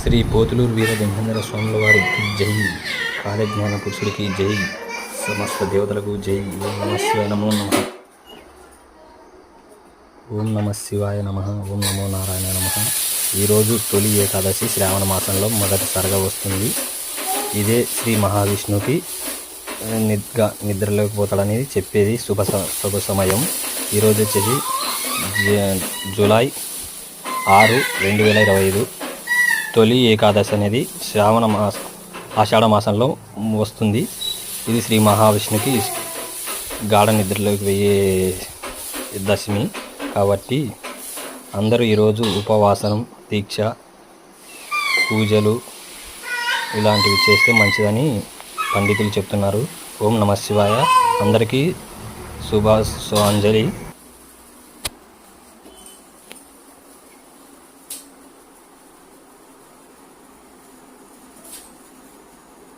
శ్రీ పోతులూరు వీర బ్రహ్మేంద్ర స్వాముల వారికి జై, కాలజ్ఞాన పురుషుడికి జై, సమస్త దేవతలకు జై. ఓం నమ శివాయ నమో నమ. ఓం నమ శివాయ నమ. ఓం నమో నారాయణ నమ. ఈరోజు తొలి ఏకాదశి శ్రావణ మాసంలో మొదటిసారిగా వస్తుంది. ఇదే శ్రీ మహావిష్ణువుకి నిద్రలోకి పోతాడనేది చెప్పేది శుభ సమయం. ఈరోజు వచ్చేసి జూలై 6, 2025 తొలి ఏకాదశి అనేది ఆషాఢ మాసంలో వస్తుంది. ఇది శ్రీ మహావిష్ణుకి గాఢ నిద్రలోకి పోయే దశమి కాబట్టి అందరూ ఈరోజు ఉపవాసం, దీక్ష, పూజలు ఇలాంటివి చేస్తే మంచిదని పండితులు చెప్తున్నారు. ఓం నమ శివాయ. అందరికీ శుభాంజలి.